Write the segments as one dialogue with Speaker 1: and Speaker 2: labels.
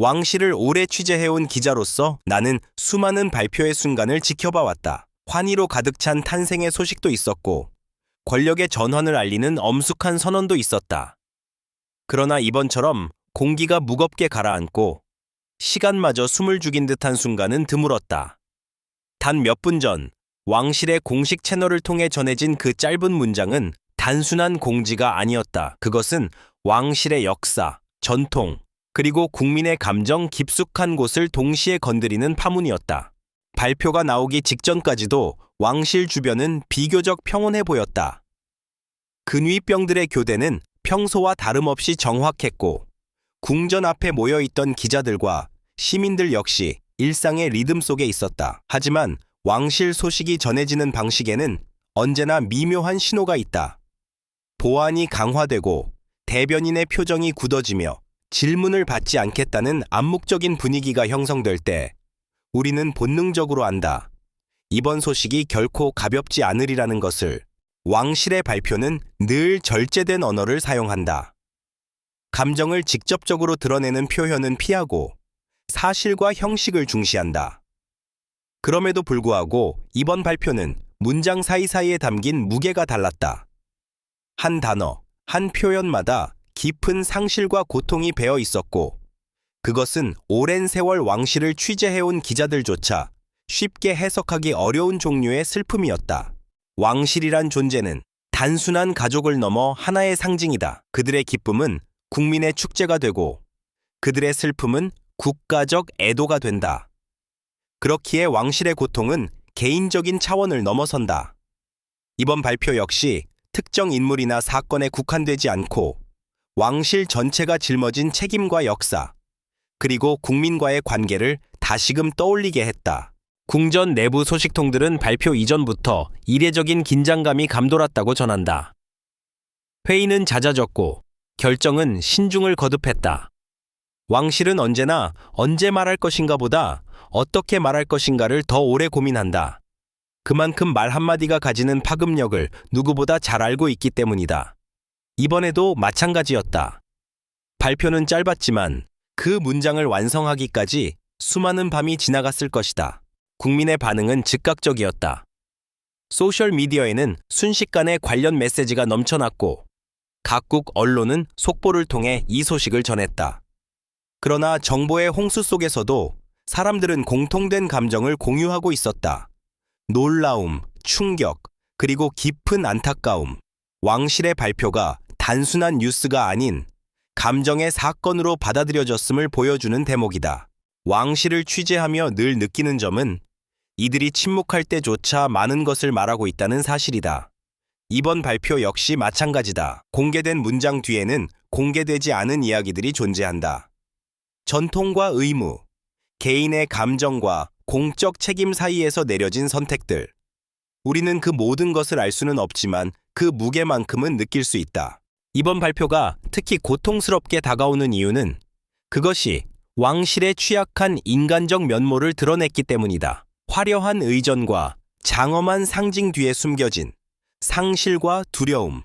Speaker 1: 왕실을 오래 취재해온 기자로서 나는 수많은 발표의 순간을 지켜봐왔다. 환희로 가득 찬 탄생의 소식도 있었고 권력의 전환을 알리는 엄숙한 선언도 있었다. 그러나 이번처럼 공기가 무겁게 가라앉고 시간마저 숨을 죽인 듯한 순간은 드물었다. 단 몇 분 전 왕실의 공식 채널을 통해 전해진 그 짧은 문장은 단순한 공지가 아니었다. 그것은 왕실의 역사, 전통, 그리고 국민의 감정 깊숙한 곳을 동시에 건드리는 파문이었다. 발표가 나오기 직전까지도 왕실 주변은 비교적 평온해 보였다. 근위병들의 교대는 평소와 다름없이 정확했고 궁전 앞에 모여있던 기자들과 시민들 역시 일상의 리듬 속에 있었다. 하지만 왕실 소식이 전해지는 방식에는 언제나 미묘한 신호가 있다. 보안이 강화되고 대변인의 표정이 굳어지며 질문을 받지 않겠다는 암묵적인 분위기가 형성될 때 우리는 본능적으로 안다. 이번 소식이 결코 가볍지 않으리라는 것을. 왕실의 발표는 늘 절제된 언어를 사용한다. 감정을 직접적으로 드러내는 표현은 피하고 사실과 형식을 중시한다. 그럼에도 불구하고 이번 발표는 문장 사이사이에 담긴 무게가 달랐다. 한 단어, 한 표현마다 깊은 상실과 고통이 배어 있었고 그것은 오랜 세월 왕실을 취재해온 기자들조차 쉽게 해석하기 어려운 종류의 슬픔이었다. 왕실이란 존재는 단순한 가족을 넘어 하나의 상징이다. 그들의 기쁨은 국민의 축제가 되고 그들의 슬픔은 국가적 애도가 된다. 그렇기에 왕실의 고통은 개인적인 차원을 넘어선다. 이번 발표 역시 특정 인물이나 사건에 국한되지 않고 왕실 전체가 짊어진 책임과 역사, 그리고 국민과의 관계를 다시금 떠올리게 했다. 궁전 내부 소식통들은 발표 이전부터 이례적인 긴장감이 감돌았다고 전한다. 회의는 잦아졌고 결정은 신중을 거듭했다. 왕실은 언제나 언제 말할 것인가 보다 어떻게 말할 것인가를 더 오래 고민한다. 그만큼 말 한마디가 가지는 파급력을 누구보다 잘 알고 있기 때문이다. 이번에도 마찬가지였다. 발표는 짧았지만 그 문장을 완성하기까지 수많은 밤이 지나갔을 것이다. 국민의 반응은 즉각적이었다. 소셜미디어에는 순식간에 관련 메시지가 넘쳐났고 각국 언론은 속보를 통해 이 소식을 전했다. 그러나 정보의 홍수 속에서도 사람들은 공통된 감정을 공유하고 있었다. 놀라움, 충격, 그리고 깊은 안타까움. 왕실의 발표가 단순한 뉴스가 아닌 감정의 사건으로 받아들여졌음을 보여주는 대목이다. 왕실을 취재하며 늘 느끼는 점은 이들이 침묵할 때조차 많은 것을 말하고 있다는 사실이다. 이번 발표 역시 마찬가지다. 공개된 문장 뒤에는 공개되지 않은 이야기들이 존재한다. 전통과 의무, 개인의 감정과 공적 책임 사이에서 내려진 선택들. 우리는 그 모든 것을 알 수는 없지만 그 무게만큼은 느낄 수 있다. 이번 발표가 특히 고통스럽게 다가오는 이유는 그것이 왕실의 취약한 인간적 면모를 드러냈기 때문이다. 화려한 의전과 장엄한 상징 뒤에 숨겨진 상실과 두려움,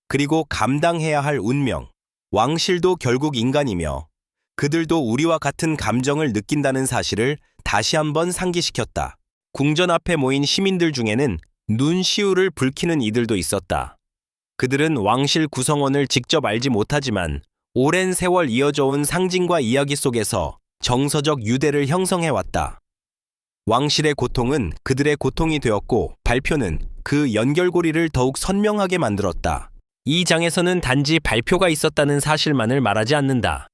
Speaker 1: 그리고 감당해야 할 운명. 왕실도 결국 인간이며 그들도 우리와 같은 감정을 느낀다는 사실을 다시 한번 상기시켰다. 궁전 앞에 모인 시민들 중에는 눈시울을 붉히는 이들도 있었다. 그들은 왕실 구성원을 직접 알지 못하지만 오랜 세월 이어져 온 상징과 이야기 속에서 정서적 유대를 형성해왔다. 왕실의 고통은 그들의 고통이 되었고 발표는 그 연결고리를 더욱 선명하게 만들었다. 이 장에서는 단지 발표가 있었다는 사실만을 말하지 않는다.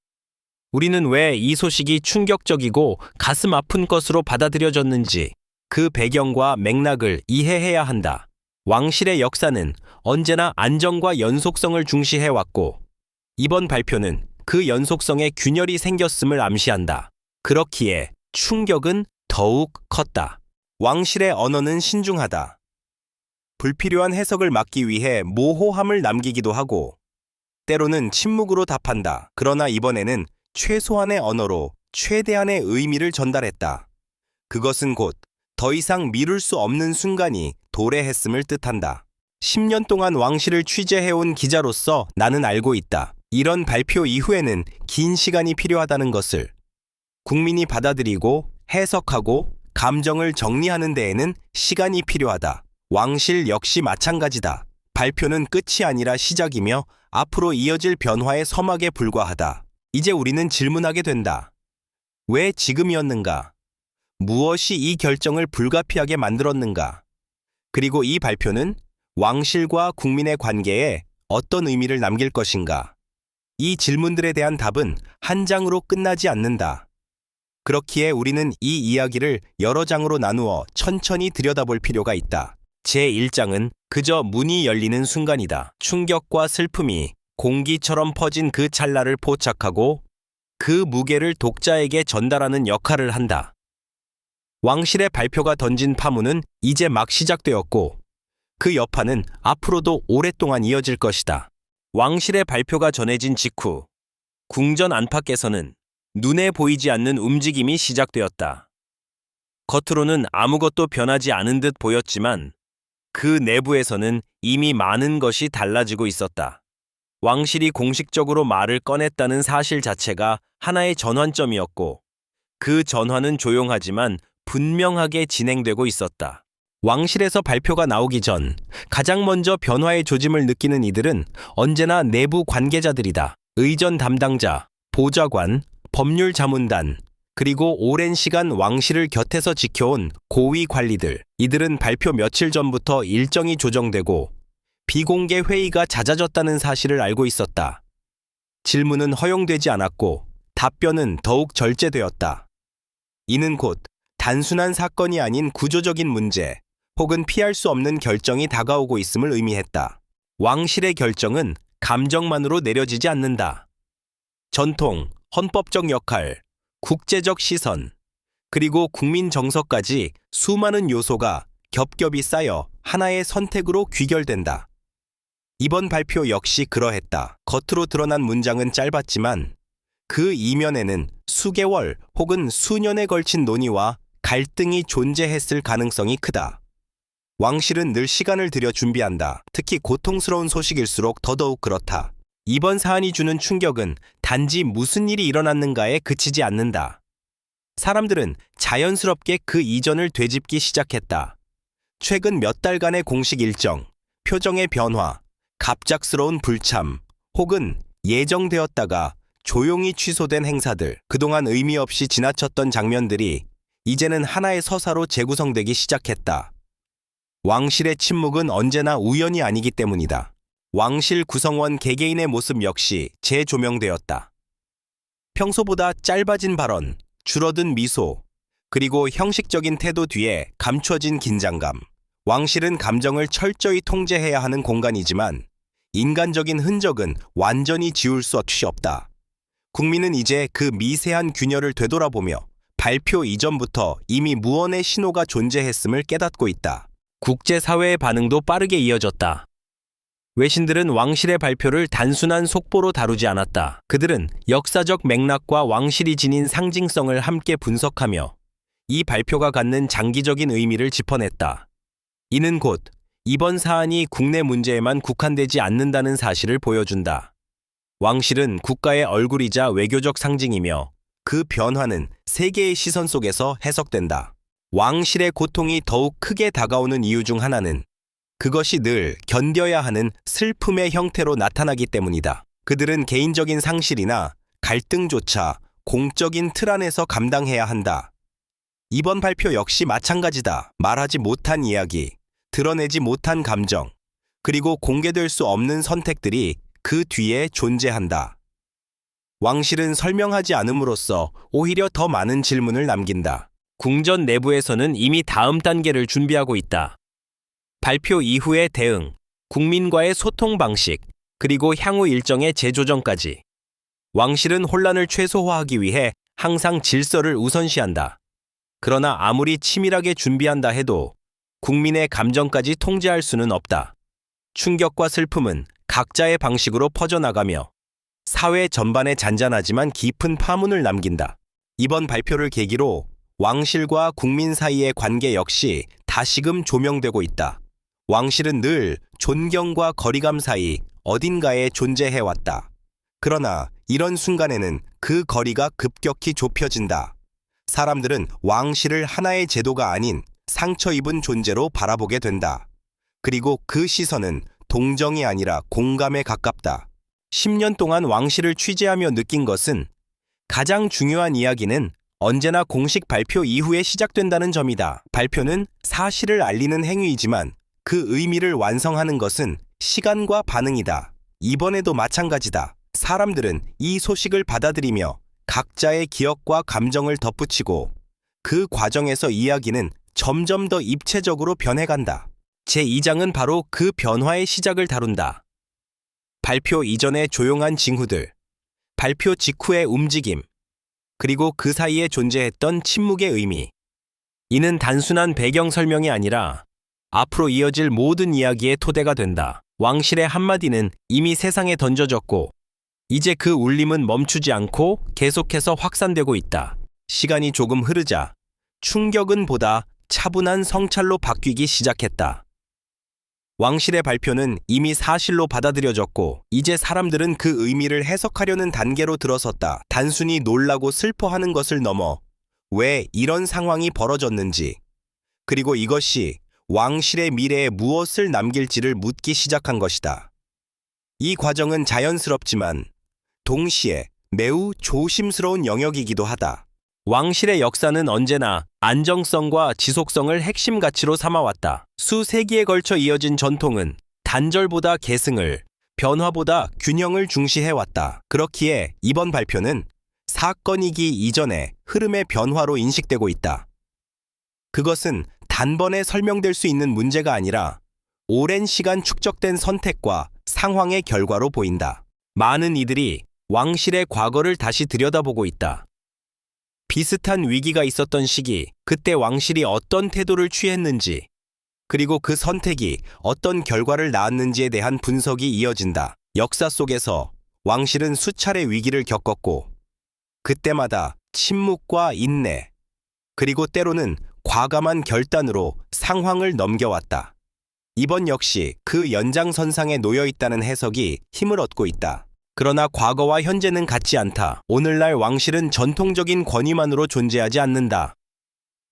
Speaker 1: 우리는 왜 이 소식이 충격적이고 가슴 아픈 것으로 받아들여졌는지 그 배경과 맥락을 이해해야 한다. 왕실의 역사는 언제나 안정과 연속성을 중시해왔고 이번 발표는 그 연속성에 균열이 생겼음을 암시한다. 그렇기에 충격은 더욱 컸다. 왕실의 언어는 신중하다. 불필요한 해석을 막기 위해 모호함을 남기기도 하고 때로는 침묵으로 답한다. 그러나 이번에는 최소한의 언어로 최대한의 의미를 전달했다. 그것은 곧 더 이상 미룰 수 없는 순간이 도래했음을 뜻한다. 10년 동안 왕실을 취재해온 기자로서 나는 알고 있다. 이런 발표 이후에는 긴 시간이 필요하다는 것을. 국민이 받아들이고 해석하고 감정을 정리하는 데에는 시간이 필요하다. 왕실 역시 마찬가지다. 발표는 끝이 아니라 시작이며 앞으로 이어질 변화의 서막에 불과하다. 이제 우리는 질문하게 된다. 왜 지금이었는가? 무엇이 이 결정을 불가피하게 만들었는가? 그리고 이 발표는 왕실과 국민의 관계에 어떤 의미를 남길 것인가? 이 질문들에 대한 답은 한 장으로 끝나지 않는다. 그렇기에 우리는 이 이야기를 여러 장으로 나누어 천천히 들여다볼 필요가 있다. 제1장은 그저 문이 열리는 순간이다. 충격과 슬픔이 공기처럼 퍼진 그 찰나를 포착하고 그 무게를 독자에게 전달하는 역할을 한다. 왕실의 발표가 던진 파문은 이제 막 시작되었고 그 여파는 앞으로도 오랫동안 이어질 것이다. 왕실의 발표가 전해진 직후 궁전 안팎에서는 눈에 보이지 않는 움직임이 시작되었다. 겉으로는 아무것도 변하지 않은 듯 보였지만 그 내부에서는 이미 많은 것이 달라지고 있었다. 왕실이 공식적으로 말을 꺼냈다는 사실 자체가 하나의 전환점이었고 그 전환은 조용하지만 분명하게 진행되고 있었다. 왕실에서 발표가 나오기 전 가장 먼저 변화의 조짐을 느끼는 이들은 언제나 내부 관계자들이다. 의전 담당자, 보좌관, 법률 자문단, 그리고 오랜 시간 왕실을 곁에서 지켜온 고위 관리들. 이들은 발표 며칠 전부터 일정이 조정되고 비공개 회의가 잦아졌다는 사실을 알고 있었다. 질문은 허용되지 않았고 답변은 더욱 절제되었다. 이는 곧 단순한 사건이 아닌 구조적인 문제 혹은 피할 수 없는 결정이 다가오고 있음을 의미했다. 왕실의 결정은 감정만으로 내려지지 않는다. 전통, 헌법적 역할, 국제적 시선, 그리고 국민 정서까지 수많은 요소가 겹겹이 쌓여 하나의 선택으로 귀결된다. 이번 발표 역시 그러했다. 겉으로 드러난 문장은 짧았지만 그 이면에는 수개월 혹은 수년에 걸친 논의와 갈등이 존재했을 가능성이 크다. 왕실은 늘 시간을 들여 준비한다. 특히 고통스러운 소식일수록 더더욱 그렇다. 이번 사안이 주는 충격은 단지 무슨 일이 일어났는가에 그치지 않는다. 사람들은 자연스럽게 그 이전을 되짚기 시작했다. 최근 몇 달간의 공식 일정, 표정의 변화, 갑작스러운 불참, 혹은 예정되었다가 조용히 취소된 행사들, 그동안 의미 없이 지나쳤던 장면들이 이제는 하나의 서사로 재구성되기 시작했다. 왕실의 침묵은 언제나 우연이 아니기 때문이다. 왕실 구성원 개개인의 모습 역시 재조명되었다. 평소보다 짧아진 발언, 줄어든 미소, 그리고 형식적인 태도 뒤에 감춰진 긴장감. 왕실은 감정을 철저히 통제해야 하는 공간이지만 인간적인 흔적은 완전히 지울 수 없다. 국민은 이제 그 미세한 균열을 되돌아보며 발표 이전부터 이미 무언의 신호가 존재했음을 깨닫고 있다. 국제사회의 반응도 빠르게 이어졌다. 외신들은 왕실의 발표를 단순한 속보로 다루지 않았다. 그들은 역사적 맥락과 왕실이 지닌 상징성을 함께 분석하며 이 발표가 갖는 장기적인 의미를 짚어냈다. 이는 곧 이번 사안이 국내 문제에만 국한되지 않는다는 사실을 보여준다. 왕실은 국가의 얼굴이자 외교적 상징이며 그 변화는 세계의 시선 속에서 해석된다. 왕실의 고통이 더욱 크게 다가오는 이유 중 하나는 그것이 늘 견뎌야 하는 슬픔의 형태로 나타나기 때문이다. 그들은 개인적인 상실이나 갈등조차 공적인 틀 안에서 감당해야 한다. 이번 발표 역시 마찬가지다. 말하지 못한 이야기, 드러내지 못한 감정, 그리고 공개될 수 없는 선택들이 그 뒤에 존재한다. 왕실은 설명하지 않음으로써 오히려 더 많은 질문을 남긴다. 궁전 내부에서는 이미 다음 단계를 준비하고 있다. 발표 이후의 대응, 국민과의 소통 방식, 그리고 향후 일정의 재조정까지. 왕실은 혼란을 최소화하기 위해 항상 질서를 우선시한다. 그러나 아무리 치밀하게 준비한다 해도 국민의 감정까지 통제할 수는 없다. 충격과 슬픔은 각자의 방식으로 퍼져나가며 사회 전반에 잔잔하지만 깊은 파문을 남긴다. 이번 발표를 계기로 왕실과 국민 사이의 관계 역시 다시금 조명되고 있다. 왕실은 늘 존경과 거리감 사이 어딘가에 존재해왔다. 그러나 이런 순간에는 그 거리가 급격히 좁혀진다. 사람들은 왕실을 하나의 제도가 아닌 상처 입은 존재로 바라보게 된다. 그리고 그 시선은 동정이 아니라 공감에 가깝다. 10년 동안 왕실을 취재하며 느낀 것은 가장 중요한 이야기는 언제나 공식 발표 이후에 시작된다는 점이다. 발표는 사실을 알리는 행위이지만 그 의미를 완성하는 것은 시간과 반응이다. 이번에도 마찬가지다. 사람들은 이 소식을 받아들이며 각자의 기억과 감정을 덧붙이고 그 과정에서 이야기는 점점 더 입체적으로 변해간다. 제2장은 바로 그 변화의 시작을 다룬다. 발표 이전의 조용한 징후들, 발표 직후의 움직임, 그리고 그 사이에 존재했던 침묵의 의미. 이는 단순한 배경 설명이 아니라 앞으로 이어질 모든 이야기의 토대가 된다. 왕실의 한마디는 이미 세상에 던져졌고 이제 그 울림은 멈추지 않고 계속해서 확산되고 있다. 시간이 조금 흐르자 충격은 보다 차분한 성찰로 바뀌기 시작했다. 왕실의 발표는 이미 사실로 받아들여졌고 이제 사람들은 그 의미를 해석하려는 단계로 들어섰다. 단순히 놀라고 슬퍼하는 것을 넘어 왜 이런 상황이 벌어졌는지, 그리고 이것이 왕실의 미래에 무엇을 남길지를 묻기 시작한 것이다. 이 과정은 자연스럽지만 동시에 매우 조심스러운 영역이기도 하다. 왕실의 역사는 언제나 안정성과 지속성을 핵심 가치로 삼아왔다. 수세기에 걸쳐 이어진 전통은 단절보다 계승을, 변화보다 균형을 중시해왔다. 그렇기에 이번 발표는 사건이기 이전의 흐름의 변화로 인식되고 있다. 그것은 단번에 설명될 수 있는 문제가 아니라 오랜 시간 축적된 선택과 상황의 결과로 보인다. 많은 이들이 왕실의 과거를 다시 들여다보고 있다. 비슷한 위기가 있었던 시기, 그때 왕실이 어떤 태도를 취했는지, 그리고 그 선택이 어떤 결과를 낳았는지에 대한 분석이 이어진다. 역사 속에서 왕실은 수차례 위기를 겪었고, 그때마다 침묵과 인내, 그리고 때로는 과감한 결단으로 상황을 넘겨왔다. 이번 역시 그 연장선상에 놓여 있다는 해석이 힘을 얻고 있다. 그러나 과거와 현재는 같지 않다. 오늘날 왕실은 전통적인 권위만으로 존재하지 않는다.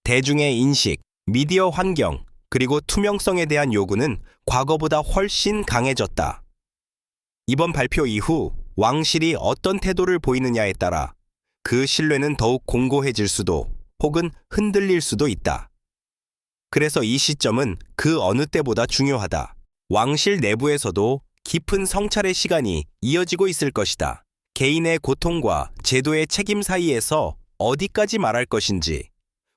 Speaker 1: 대중의 인식, 미디어 환경, 그리고 투명성에 대한 요구는 과거보다 훨씬 강해졌다. 이번 발표 이후 왕실이 어떤 태도를 보이느냐에 따라 그 신뢰는 더욱 공고해질 수도 혹은 흔들릴 수도 있다. 그래서 이 시점은 그 어느 때보다 중요하다. 왕실 내부에서도 깊은 성찰의 시간이 이어지고 있을 것이다. 개인의 고통과 제도의 책임 사이에서 어디까지 말할 것인지,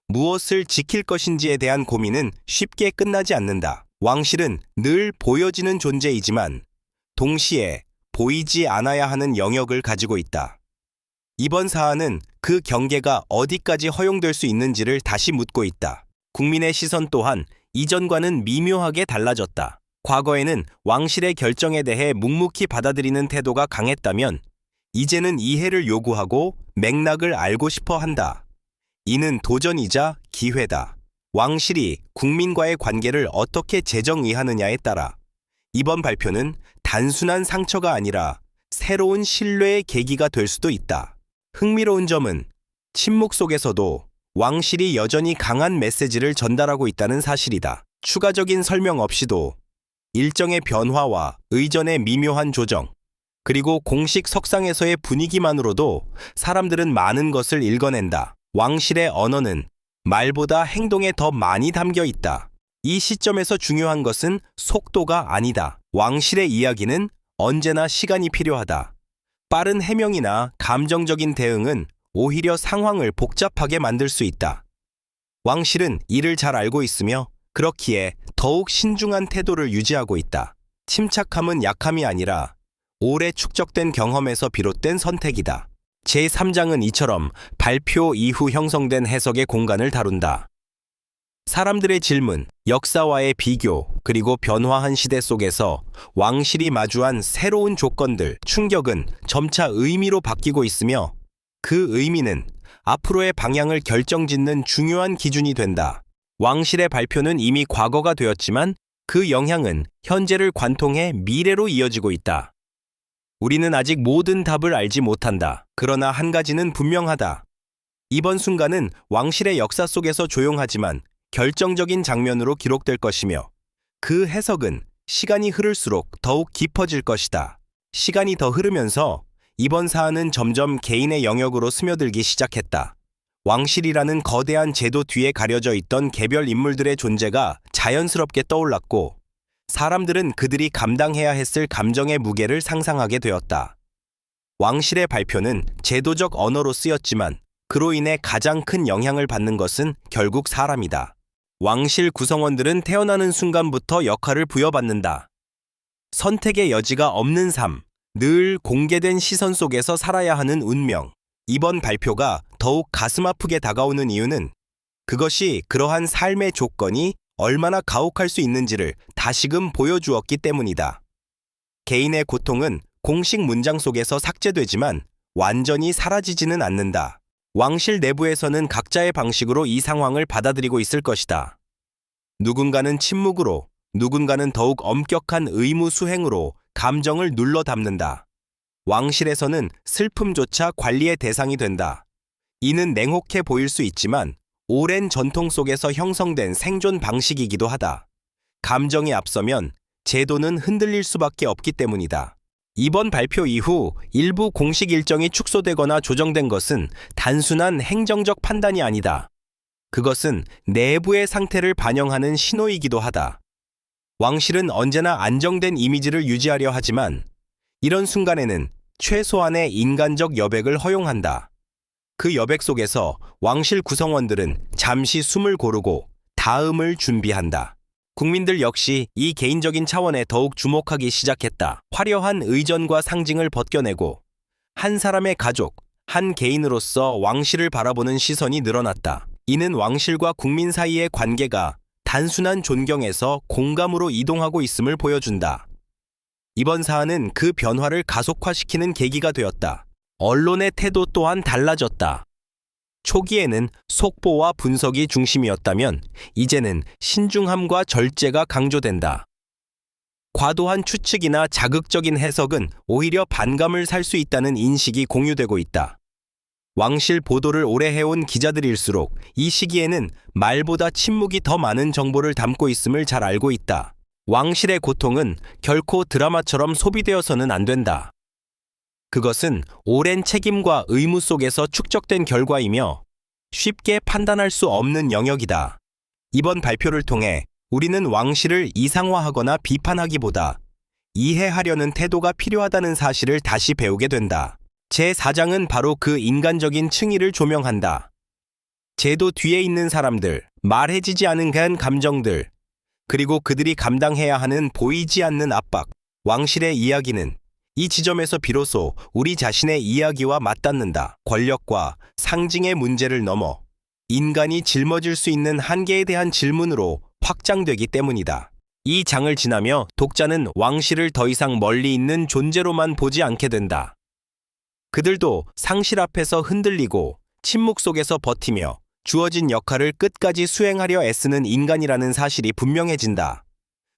Speaker 1: 무엇을 지킬 것인지에 대한 고민은 쉽게 끝나지 않는다. 왕실은 늘 보여지는 존재이지만 동시에 보이지 않아야 하는 영역을 가지고 있다. 이번 사안은 그 경계가 어디까지 허용될 수 있는지를 다시 묻고 있다. 국민의 시선 또한 이전과는 미묘하게 달라졌다. 과거에는 왕실의 결정에 대해 묵묵히 받아들이는 태도가 강했다면 이제는 이해를 요구하고 맥락을 알고 싶어 한다. 이는 도전이자 기회다. 왕실이 국민과의 관계를 어떻게 재정의하느냐에 따라 이번 발표는 단순한 상처가 아니라 새로운 신뢰의 계기가 될 수도 있다. 흥미로운 점은 침묵 속에서도 왕실이 여전히 강한 메시지를 전달하고 있다는 사실이다. 추가적인 설명 없이도 일정의 변화와 의전의 미묘한 조정, 그리고 공식 석상에서의 분위기만으로도 사람들은 많은 것을 읽어낸다. 왕실의 언어는 말보다 행동에 더 많이 담겨 있다. 이 시점에서 중요한 것은 속도가 아니다. 왕실의 이야기는 언제나 시간이 필요하다. 빠른 해명이나 감정적인 대응은 오히려 상황을 복잡하게 만들 수 있다. 왕실은 이를 잘 알고 있으며 그렇기에 더욱 신중한 태도를 유지하고 있다. 침착함은 약함이 아니라 오래 축적된 경험에서 비롯된 선택이다. 제3장은 이처럼 발표 이후 형성된 해석의 공간을 다룬다. 사람들의 질문, 역사와의 비교, 그리고 변화한 시대 속에서 왕실이 마주한 새로운 조건들, 충격은 점차 의미로 바뀌고 있으며 그 의미는 앞으로의 방향을 결정짓는 중요한 기준이 된다. 왕실의 발표는 이미 과거가 되었지만 그 영향은 현재를 관통해 미래로 이어지고 있다. 우리는 아직 모든 답을 알지 못한다. 그러나 한 가지는 분명하다. 이번 순간은 왕실의 역사 속에서 조용하지만 결정적인 장면으로 기록될 것이며 그 해석은 시간이 흐를수록 더욱 깊어질 것이다. 시간이 더 흐르면서 이번 사안은 점점 개인의 영역으로 스며들기 시작했다. 왕실이라는 거대한 제도 뒤에 가려져 있던 개별 인물들의 존재가 자연스럽게 떠올랐고 사람들은 그들이 감당해야 했을 감정의 무게를 상상하게 되었다. 왕실의 발표는 제도적 언어로 쓰였지만 그로 인해 가장 큰 영향을 받는 것은 결국 사람이다. 왕실 구성원들은 태어나는 순간부터 역할을 부여받는다. 선택의 여지가 없는 삶, 늘 공개된 시선 속에서 살아야 하는 운명. 이번 발표가 더욱 가슴 아프게 다가오는 이유는 그것이 그러한 삶의 조건이 얼마나 가혹할 수 있는지를 다시금 보여주었기 때문이다. 개인의 고통은 공식 문장 속에서 삭제되지만 완전히 사라지지는 않는다. 왕실 내부에서는 각자의 방식으로 이 상황을 받아들이고 있을 것이다. 누군가는 침묵으로, 누군가는 더욱 엄격한 의무 수행으로 감정을 눌러 담는다. 왕실에서는 슬픔조차 관리의 대상이 된다. 이는 냉혹해 보일 수 있지만 오랜 전통 속에서 형성된 생존 방식이기도 하다. 감정이 앞서면 제도는 흔들릴 수밖에 없기 때문이다. 이번 발표 이후 일부 공식 일정이 축소되거나 조정된 것은 단순한 행정적 판단이 아니다. 그것은 내부의 상태를 반영하는 신호이기도 하다. 왕실은 언제나 안정된 이미지를 유지하려 하지만 이런 순간에는 최소한의 인간적 여백을 허용한다. 그 여백 속에서 왕실 구성원들은 잠시 숨을 고르고 다음을 준비한다. 국민들 역시 이 개인적인 차원에 더욱 주목하기 시작했다. 화려한 의전과 상징을 벗겨내고 한 사람의 가족, 한 개인으로서 왕실을 바라보는 시선이 늘어났다. 이는 왕실과 국민 사이의 관계가 단순한 존경에서 공감으로 이동하고 있음을 보여준다. 이번 사안은 그 변화를 가속화시키는 계기가 되었다. 언론의 태도 또한 달라졌다. 초기에는 속보와 분석이 중심이었다면 이제는 신중함과 절제가 강조된다. 과도한 추측이나 자극적인 해석은 오히려 반감을 살 수 있다는 인식이 공유되고 있다. 왕실 보도를 오래 해온 기자들일수록 이 시기에는 말보다 침묵이 더 많은 정보를 담고 있음을 잘 알고 있다. 왕실의 고통은 결코 드라마처럼 소비되어서는 안 된다. 그것은 오랜 책임과 의무 속에서 축적된 결과이며 쉽게 판단할 수 없는 영역이다. 이번 발표를 통해 우리는 왕실을 이상화하거나 비판하기보다 이해하려는 태도가 필요하다는 사실을 다시 배우게 된다. 제4장은 바로 그 인간적인 층위를 조명한다. 제도 뒤에 있는 사람들, 말해지지 않은 감정들, 그리고 그들이 감당해야 하는 보이지 않는 압박. 왕실의 이야기는 이 지점에서 비로소 우리 자신의 이야기와 맞닿는다. 권력과 상징의 문제를 넘어 인간이 짊어질 수 있는 한계에 대한 질문으로 확장되기 때문이다. 이 장을 지나며 독자는 왕실을 더 이상 멀리 있는 존재로만 보지 않게 된다. 그들도 상실 앞에서 흔들리고 침묵 속에서 버티며 주어진 역할을 끝까지 수행하려 애쓰는 인간이라는 사실이 분명해진다.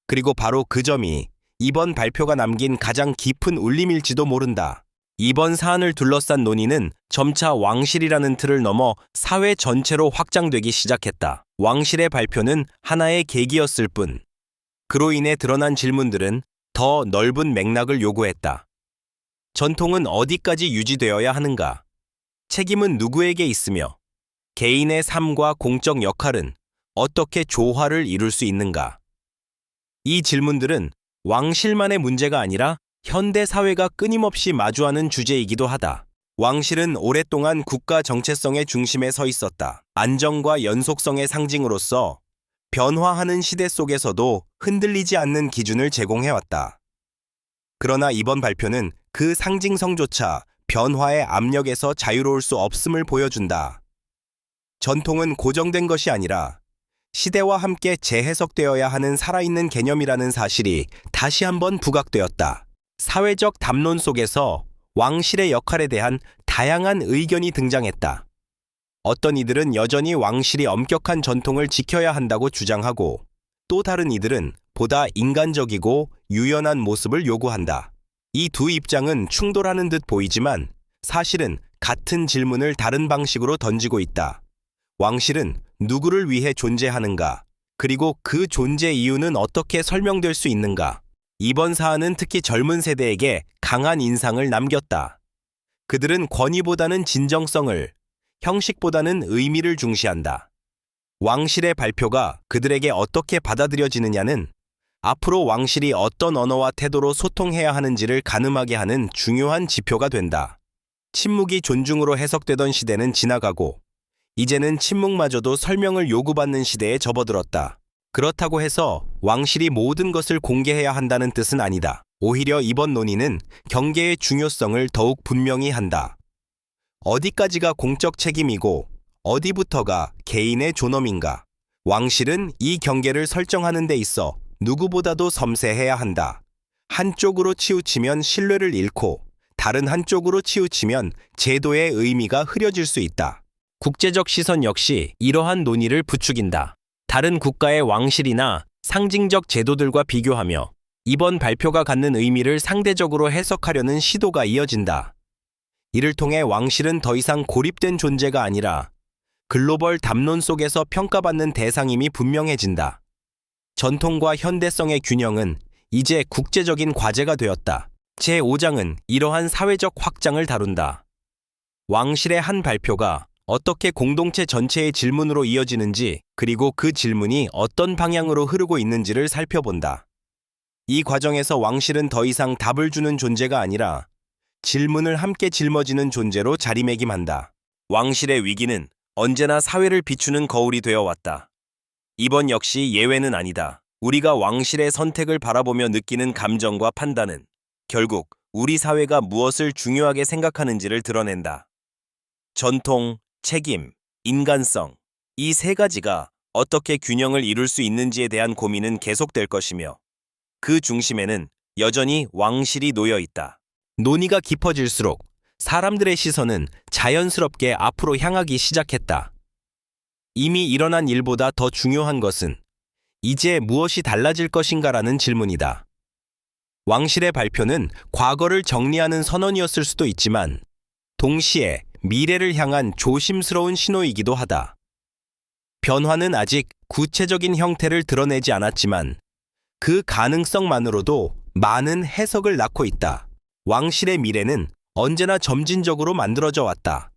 Speaker 1: 그리고 바로 그 점이 이번 발표가 남긴 가장 깊은 울림일지도 모른다. 이번 사안을 둘러싼 논의는 점차 왕실이라는 틀을 넘어 사회 전체로 확장되기 시작했다. 왕실의 발표는 하나의 계기였을 뿐, 그로 인해 드러난 질문들은 더 넓은 맥락을 요구했다. 전통은 어디까지 유지되어야 하는가? 책임은 누구에게 있으며 개인의 삶과 공적 역할은 어떻게 조화를 이룰 수 있는가? 이 질문들은 왕실만의 문제가 아니라 현대 사회가 끊임없이 마주하는 주제이기도 하다. 왕실은 오랫동안 국가 정체성의 중심에 서 있었다. 안정과 연속성의 상징으로서 변화하는 시대 속에서도 흔들리지 않는 기준을 제공해왔다. 그러나 이번 발표는 그 상징성조차 변화의 압력에서 자유로울 수 없음을 보여준다. 전통은 고정된 것이 아니라 시대와 함께 재해석되어야 하는 살아있는 개념이라는 사실이 다시 한번 부각되었다. 사회적 담론 속에서 왕실의 역할에 대한 다양한 의견이 등장했다. 어떤 이들은 여전히 왕실이 엄격한 전통을 지켜야 한다고 주장하고, 또 다른 이들은 보다 인간적이고 유연한 모습을 요구한다. 이 두 입장은 충돌하는 듯 보이지만 사실은 같은 질문을 다른 방식으로 던지고 있다. 왕실은 누구를 위해 존재하는가? 그리고 그 존재 이유는 어떻게 설명될 수 있는가? 이번 사안은 특히 젊은 세대에게 강한 인상을 남겼다. 그들은 권위보다는 진정성을, 형식보다는 의미를 중시한다. 왕실의 발표가 그들에게 어떻게 받아들여지느냐는 앞으로 왕실이 어떤 언어와 태도로 소통해야 하는지를 가늠하게 하는 중요한 지표가 된다. 침묵이 존중으로 해석되던 시대는 지나가고 이제는 침묵마저도 설명을 요구받는 시대에 접어들었다. 그렇다고 해서 왕실이 모든 것을 공개해야 한다는 뜻은 아니다. 오히려 이번 논의는 경계의 중요성을 더욱 분명히 한다. 어디까지가 공적 책임이고 어디부터가 개인의 존엄인가? 왕실은 이 경계를 설정하는 데 있어 누구보다도 섬세해야 한다. 한쪽으로 치우치면 신뢰를 잃고 다른 한쪽으로 치우치면 제도의 의미가 흐려질 수 있다. 국제적 시선 역시 이러한 논의를 부추긴다. 다른 국가의 왕실이나 상징적 제도들과 비교하며 이번 발표가 갖는 의미를 상대적으로 해석하려는 시도가 이어진다. 이를 통해 왕실은 더 이상 고립된 존재가 아니라 글로벌 담론 속에서 평가받는 대상임이 분명해진다. 전통과 현대성의 균형은 이제 국제적인 과제가 되었다. 제5장은 이러한 사회적 확장을 다룬다. 왕실의 한 발표가 어떻게 공동체 전체의 질문으로 이어지는지, 그리고 그 질문이 어떤 방향으로 흐르고 있는지를 살펴본다. 이 과정에서 왕실은 더 이상 답을 주는 존재가 아니라 질문을 함께 짊어지는 존재로 자리매김한다. 왕실의 위기는 언제나 사회를 비추는 거울이 되어 왔다. 이번 역시 예외는 아니다. 우리가 왕실의 선택을 바라보며 느끼는 감정과 판단은 결국 우리 사회가 무엇을 중요하게 생각하는지를 드러낸다. 전통, 책임, 인간성, 이 세 가지가 어떻게 균형을 이룰 수 있는지에 대한 고민은 계속될 것이며 그 중심에는 여전히 왕실이 놓여 있다. 논의가 깊어질수록 사람들의 시선은 자연스럽게 앞으로 향하기 시작했다. 이미 일어난 일보다 더 중요한 것은 이제 무엇이 달라질 것인가라는 질문이다. 왕실의 발표는 과거를 정리하는 선언이었을 수도 있지만 동시에 미래를 향한 조심스러운 신호이기도 하다. 변화는 아직 구체적인 형태를 드러내지 않았지만 그 가능성만으로도 많은 해석을 낳고 있다. 왕실의 미래는 언제나 점진적으로 만들어져 왔다.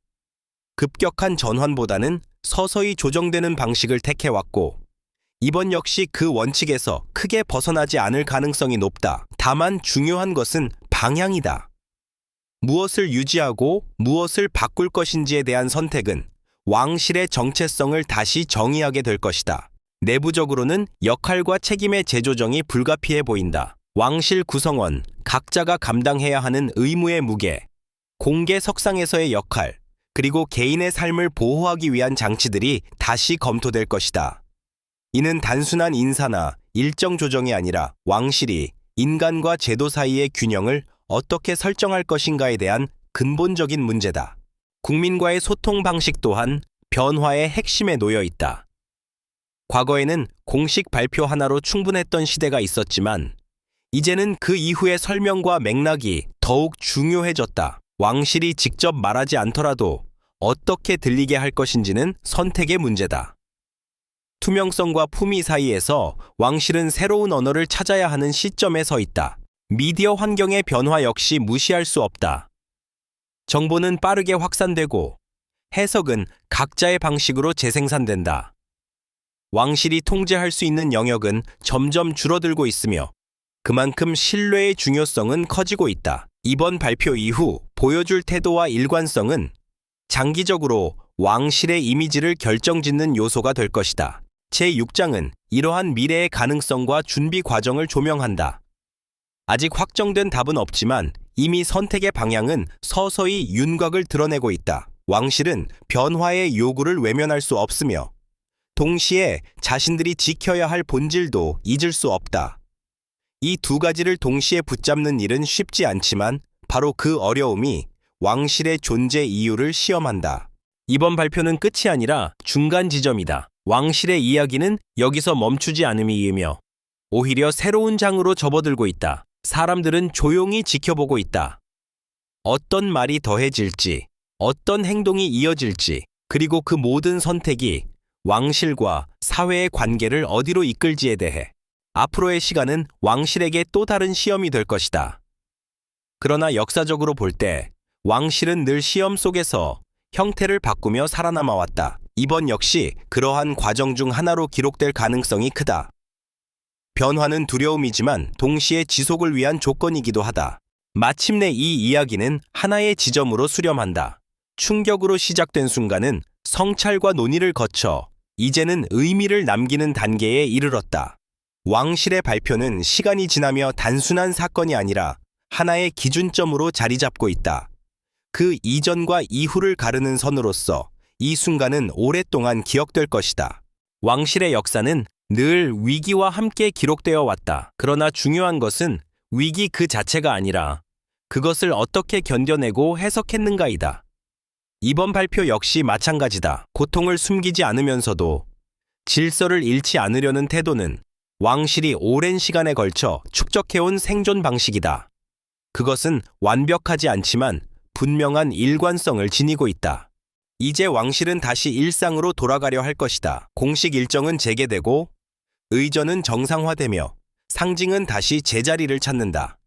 Speaker 1: 급격한 전환보다는 서서히 조정되는 방식을 택해왔고 이번 역시 그 원칙에서 크게 벗어나지 않을 가능성이 높다. 다만 중요한 것은 방향이다. 무엇을 유지하고 무엇을 바꿀 것인지에 대한 선택은 왕실의 정체성을 다시 정의하게 될 것이다. 내부적으로는 역할과 책임의 재조정이 불가피해 보인다. 왕실 구성원, 각자가 감당해야 하는 의무의 무게, 공개 석상에서의 역할, 그리고 개인의 삶을 보호하기 위한 장치들이 다시 검토될 것이다. 이는 단순한 인사나 일정 조정이 아니라 왕실이 인간과 제도 사이의 균형을 어떻게 설정할 것인가에 대한 근본적인 문제다. 국민과의 소통 방식 또한 변화의 핵심에 놓여 있다. 과거에는 공식 발표 하나로 충분했던 시대가 있었지만 이제는 그 이후의 설명과 맥락이 더욱 중요해졌다. 왕실이 직접 말하지 않더라도 어떻게 들리게 할 것인지는 선택의 문제다. 투명성과 품위 사이에서 왕실은 새로운 언어를 찾아야 하는 시점에 서 있다. 미디어 환경의 변화 역시 무시할 수 없다. 정보는 빠르게 확산되고 해석은 각자의 방식으로 재생산된다. 왕실이 통제할 수 있는 영역은 점점 줄어들고 있으며 그만큼 신뢰의 중요성은 커지고 있다. 이번 발표 이후 보여줄 태도와 일관성은 장기적으로 왕실의 이미지를 결정짓는 요소가 될 것이다. 제6장은 이러한 미래의 가능성과 준비 과정을 조명한다. 아직 확정된 답은 없지만 이미 선택의 방향은 서서히 윤곽을 드러내고 있다. 왕실은 변화의 요구를 외면할 수 없으며 동시에 자신들이 지켜야 할 본질도 잊을 수 없다. 이 두 가지를 동시에 붙잡는 일은 쉽지 않지만 바로 그 어려움이 왕실의 존재 이유를 시험한다. 이번 발표는 끝이 아니라 중간 지점이다. 왕실의 이야기는 여기서 멈추지 않음이며 오히려 새로운 장으로 접어들고 있다. 사람들은 조용히 지켜보고 있다. 어떤 말이 더해질지, 어떤 행동이 이어질지, 그리고 그 모든 선택이 왕실과 사회의 관계를 어디로 이끌지에 대해 앞으로의 시간은 왕실에게 또 다른 시험이 될 것이다. 그러나 역사적으로 볼 때 왕실은 늘 시험 속에서 형태를 바꾸며 살아남아 왔다. 이번 역시 그러한 과정 중 하나로 기록될 가능성이 크다. 변화는 두려움이지만 동시에 지속을 위한 조건이기도 하다. 마침내 이 이야기는 하나의 지점으로 수렴한다. 충격으로 시작된 순간은 성찰과 논의를 거쳐 이제는 의미를 남기는 단계에 이르렀다. 왕실의 발표는 시간이 지나며 단순한 사건이 아니라 하나의 기준점으로 자리 잡고 있다. 그 이전과 이후를 가르는 선으로서 이 순간은 오랫동안 기억될 것이다. 왕실의 역사는 늘 위기와 함께 기록되어 왔다. 그러나 중요한 것은 위기 그 자체가 아니라 그것을 어떻게 견뎌내고 해석했는가이다. 이번 발표 역시 마찬가지다. 고통을 숨기지 않으면서도 질서를 잃지 않으려는 태도는 왕실이 오랜 시간에 걸쳐 축적해온 생존 방식이다. 그것은 완벽하지 않지만 분명한 일관성을 지니고 있다. 이제 왕실은 다시 일상으로 돌아가려 할 것이다. 공식 일정은 재개되고 의전은 정상화되며 상징은 다시 제자리를 찾는다.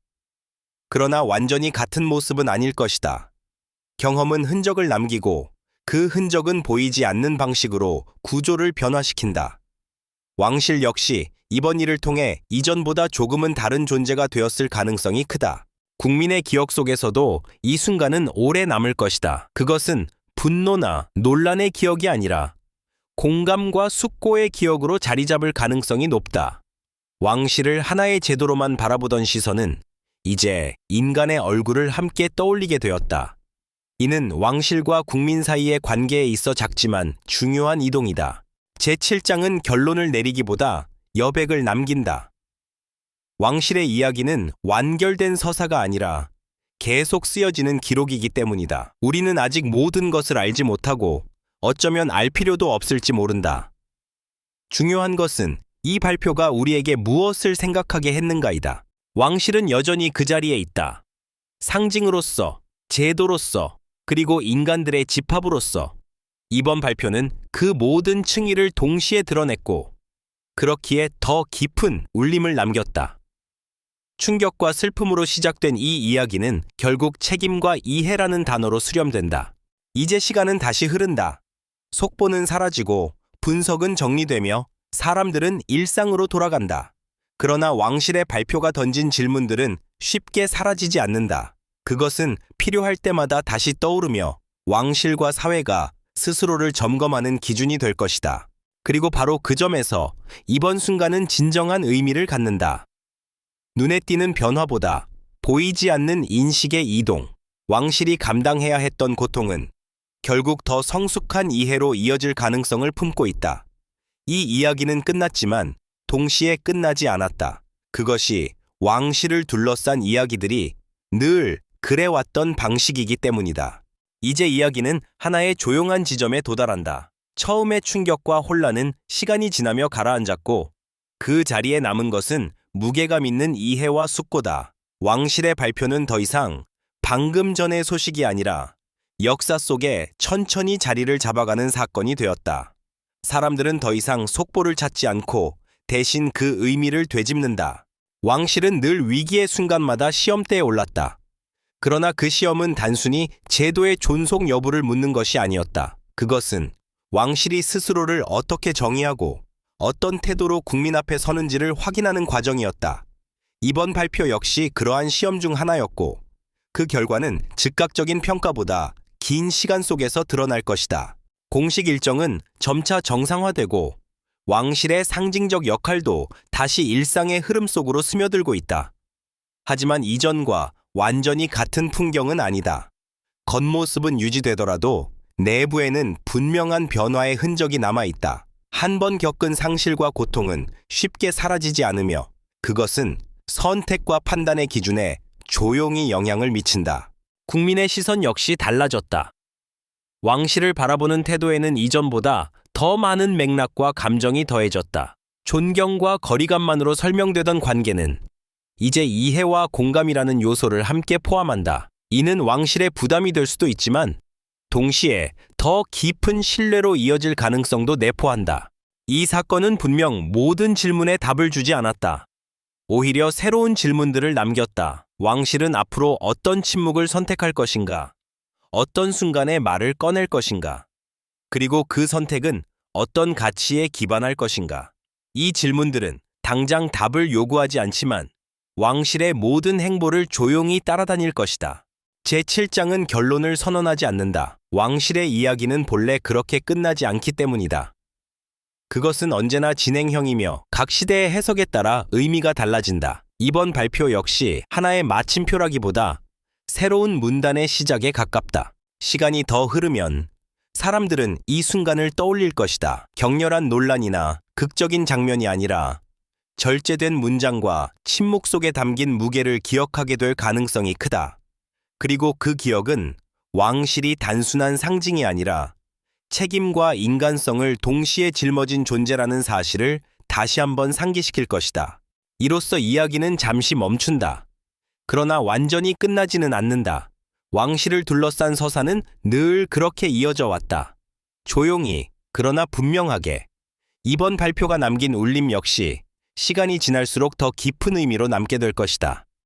Speaker 1: 그러나 완전히 같은 모습은 아닐 것이다. 경험은 흔적을 남기고 그 흔적은 보이지 않는 방식으로 구조를 변화시킨다. 왕실 역시 이번 일을 통해 이전보다 조금은 다른 존재가 되었을 가능성이 크다. 국민의 기억 속에서도 이 순간은 오래 남을 것이다. 그것은 분노나 논란의 기억이 아니라 공감과 숙고의 기억으로 자리 잡을 가능성이 높다. 왕실을 하나의 제도로만 바라보던 시선은 이제 인간의 얼굴을 함께 떠올리게 되었다. 이는 왕실과 국민 사이의 관계에 있어 작지만 중요한 이동이다. 제7장은 결론을 내리기보다 여백을 남긴다. 왕실의 이야기는 완결된 서사가 아니라 계속 쓰여지는 기록이기 때문이다. 우리는 아직 모든 것을 알지 못하고 어쩌면 알 필요도 없을지 모른다. 중요한 것은 이 발표가 우리에게 무엇을 생각하게 했는가이다. 왕실은 여전히 그 자리에 있다. 상징으로서, 제도로서, 그리고 인간들의 집합으로서 이번 발표는 그 모든 층위를 동시에 드러냈고 그렇기에 더 깊은 울림을 남겼다. 충격과 슬픔으로 시작된 이 이야기는 결국 책임과 이해라는 단어로 수렴된다. 이제 시간은 다시 흐른다. 속보는 사라지고 분석은 정리되며 사람들은 일상으로 돌아간다. 그러나 왕실의 발표가 던진 질문들은 쉽게 사라지지 않는다. 그것은 필요할 때마다 다시 떠오르며 왕실과 사회가 스스로를 점검하는 기준이 될 것이다. 그리고 바로 그 점에서 이번 순간은 진정한 의미를 갖는다. 눈에 띄는 변화보다 보이지 않는 인식의 이동, 왕실이 감당해야 했던 고통은 결국 더 성숙한 이해로 이어질 가능성을 품고 있다. 이 이야기는 끝났지만 동시에 끝나지 않았다. 그것이 왕실을 둘러싼 이야기들이 늘 그래왔던 방식이기 때문이다. 이제 이야기는 하나의 조용한 지점에 도달한다. 처음의 충격과 혼란은 시간이 지나며 가라앉았고 그 자리에 남은 것은 무게감 있는 이해와 숙고다. 왕실의 발표는 더 이상 방금 전의 소식이 아니라 역사 속에 천천히 자리를 잡아가는 사건이 되었다. 사람들은 더 이상 속보를 찾지 않고 대신 그 의미를 되짚는다. 왕실은 늘 위기의 순간마다 시험대에 올랐다. 그러나 그 시험은 단순히 제도의 존속 여부를 묻는 것이 아니었다. 그것은 왕실이 스스로를 어떻게 정의하고 어떤 태도로 국민 앞에 서는지를 확인하는 과정이었다. 이번 발표 역시 그러한 시험 중 하나였고 그 결과는 즉각적인 평가보다 긴 시간 속에서 드러날 것이다. 공식 일정은 점차 정상화되고 왕실의 상징적 역할도 다시 일상의 흐름 속으로 스며들고 있다. 하지만 이전과 완전히 같은 풍경은 아니다. 겉모습은 유지되더라도 내부에는 분명한 변화의 흔적이 남아있다. 한 번 겪은 상실과 고통은 쉽게 사라지지 않으며 그것은 선택과 판단의 기준에 조용히 영향을 미친다. 국민의 시선 역시 달라졌다. 왕실을 바라보는 태도에는 이전보다 더 많은 맥락과 감정이 더해졌다. 존경과 거리감만으로 설명되던 관계는 이제 이해와 공감이라는 요소를 함께 포함한다. 이는 왕실의 부담이 될 수도 있지만 동시에 더 깊은 신뢰로 이어질 가능성도 내포한다. 이 사건은 분명 모든 질문에 답을 주지 않았다. 오히려 새로운 질문들을 남겼다. 왕실은 앞으로 어떤 침묵을 선택할 것인가? 어떤 순간에 말을 꺼낼 것인가? 그리고 그 선택은 어떤 가치에 기반할 것인가? 이 질문들은 당장 답을 요구하지 않지만 왕실의 모든 행보를 조용히 따라다닐 것이다. 제7장은 결론을 선언하지 않는다. 왕실의 이야기는 본래 그렇게 끝나지 않기 때문이다. 그것은 언제나 진행형이며 각 시대의 해석에 따라 의미가 달라진다. 이번 발표 역시 하나의 마침표라기보다 새로운 문단의 시작에 가깝다. 시간이 더 흐르면 사람들은 이 순간을 떠올릴 것이다. 격렬한 논란이나 극적인 장면이 아니라 절제된 문장과 침묵 속에 담긴 무게를 기억하게 될 가능성이 크다. 그리고 그 기억은 왕실이 단순한 상징이 아니라 책임과 인간성을 동시에 짊어진 존재라는 사실을 다시 한번 상기시킬 것이다. 이로써 이야기는 잠시 멈춘다. 그러나 완전히 끝나지는 않는다. 왕실을 둘러싼 서사는 늘 그렇게 이어져 왔다. 조용히, 그러나 분명하게. 이번 발표가 남긴 울림 역시 시간이 지날수록 더 깊은 의미로 남게 될 것이다.